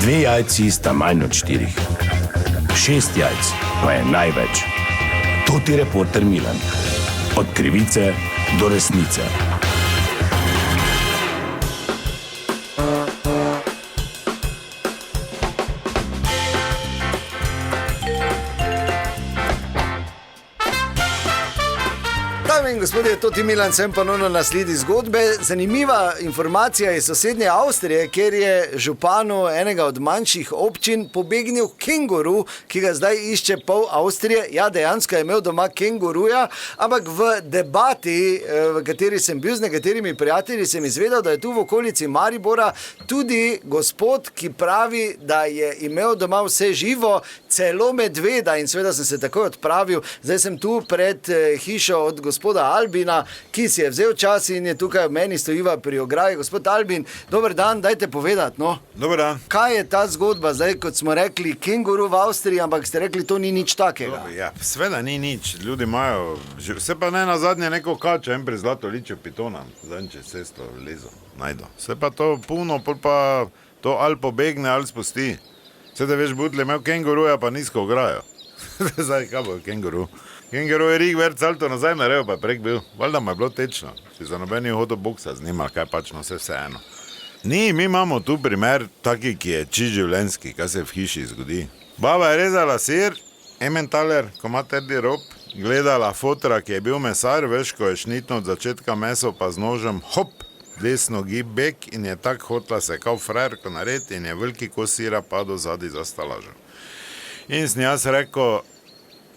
2 jajci sta manj od 4. 6 jajc pa je največ. To ti reporter Milan. Od krivice do resnice. Dame in gospodje, to ti Milan, sem ponovno na sledi zgodbe. Zanimiva informacija iz sosednje Avstrije, kjer je županu enega od manjših občin pobegnil kenguru, ki ga zdaj išče pol Avstrije. Ja, dejansko je imel doma kenguruja, ampak v debati, v kateri sem bil z nekaterimi prijatelji, sem izvedel, da je tu v okolici Maribora tudi gospod, ki pravi, da je imel doma vse živo, celo medveda, in seveda sem se takoj odpravil. Zdaj sem tu pred hišo od gospoda Albina, ki si je vzel čas in je tukaj v meni stojiva pri ograji. Gospod Albin, dober dan, dajte povedati, no. Dober dan. Kaj je ta zgodba zdaj, kot smo rekli, kenguru v Avstriji, ampak ste rekli, to ni nič takega. Ja, sveda ni nič, ljudi imajo, vse pa ne nazadnje neko kačo, en pri zlatoličju pitona, zadnje čez cesto lezo, najdo. Vse pa to puno, pol pa to ali pobegne, ali spusti. Vse da veš, Butli imel kenguruja, pa nizko ograjo. Zdaj, kaj bo kenguru? Kenguru je rig več salto nazaj naredil, pa je prek bil. Valjda mu je bilo tečno. Si za nobeni hodo boksa z njima, kaj pač no, vse eno. Ni, mi imamo tu primer taki, ki je čist življenjski, kaj se v hiši zgodi. Baba je rezala sir, Emmentaler, ko ima trdi rob, gledala fotra, ki je bil mesar, veš, ko je šnitno od začetka meso, pa z nožem, hop, desno gib bek in je tak hotla se kao frajerko narediti in je veliki kos sira padel zadaj za stalažo. In sem jaz rekel,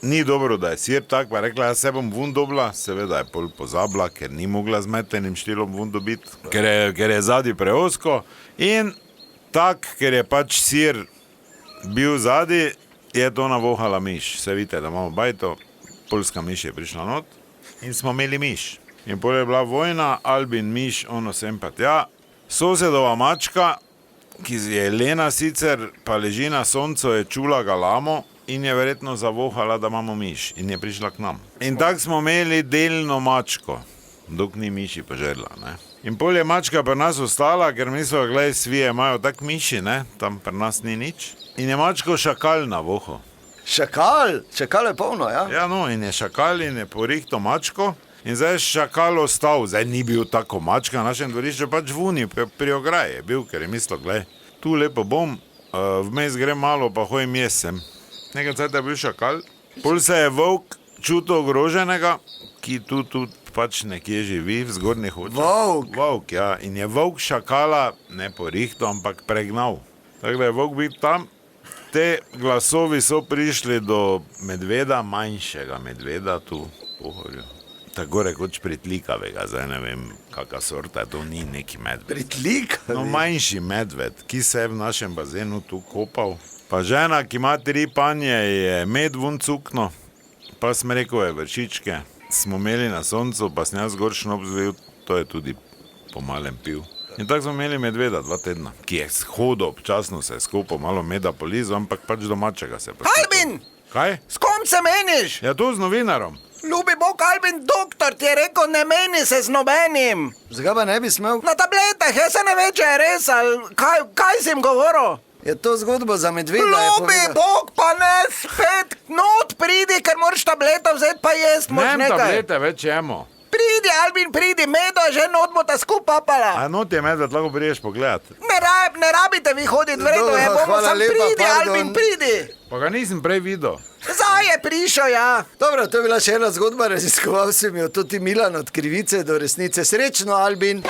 ni dobro, da je sir tak, pa rekla, jaz se bom vun dobila, seveda je pol pozabila, ker ni mogla z metenim štilom vun dobiti, ker je zadaj preosko in tak, ker je pač sir bil zadaj, je to navohala miš. Se vidite, da imamo bajto, polska miš je prišla not in smo imeli miš. In pol je bila vojna, Albin, miš, ono sem pa tja. Sosedova mačka, ki je Lena sicer, pa leži na soncu, je čula galamo in je verjetno zavohala, da imamo miš in je prišla k nam. In tako smo imeli delno mačko, dok ni miši požerla, ne. In pol je mačka pri nas ostala, ker mislila, glej, svije imajo tak miši, ne, tam pri nas ni nič. In je mačko šakal na voho. Šakal? Šakal je polno, ja? Ja, no, in je šakal in je porihto mačko. In zdaj je šakal ostal, zdaj ni bil tako mačka na našem dvorišču, pač vuni pri ograji je bil, ker je mislil, glej, tu lepo bom, vmes grem malo, pa hojim jesem. Nekaj cajt je bil šakal, pol se je volk čutil ogroženega, ki tu pač nekje živi v zgornjih očah. Volk? Volk, ja, in je volk šakala ne porihto, ampak pregnal. Tako da je volk bil tam, te glasovi so prišli do medveda, manjšega medveda tu v Pohorju. Tako rekoč pritlikavega, zdaj ne vem, kakva sorta, to ni neki medved. Pritlikavi? No, manjši medved, ki se je v našem bazenu tu kopal. Pa žena, ki ima 3 panje, je med vun cukno, pa sem rekel, je vršičke. Smo imeli na soncu, pa sem jaz gor šnop zvil, to je tudi po malem pil. In tako smo imeli medveda 2 tedna, ki je shodil, občasno se je skupal, malo meda po lizu, ampak pač domačega se je poskupal. Albin! Kaj? S kom se meniš? Ja, tu z novinarom. Ljubi Bog, Albin, doktor ti je rekel, ne meni se z nobenim. Zakaj pa ne bi smel? Na tabletah, jaz se ne ve, če je res, ali kaj si jim govoril? Je to zgodba za medveda, je Ljubi Bog, pa ne spet not pridi, ker moraš tableta vzeti pa jest, moraš Ne, nekaj. tablete več jemo. Pridi, Albin, pridi, medo je že not bo ta skupapala. A not je medved, lahko priješ pogledat. Ne rabite vi hoditi v redu, Dobro, je bomo hvala sam lepa, pridi, pardon. Albin, pridi. Pa ga nisem prej videl. Zdaj je prišel, ja. Dobro, to je bila še ena zgodba, raziskoval sem jo, to ti Milan, od krivice do resnice. Srečno, Albin!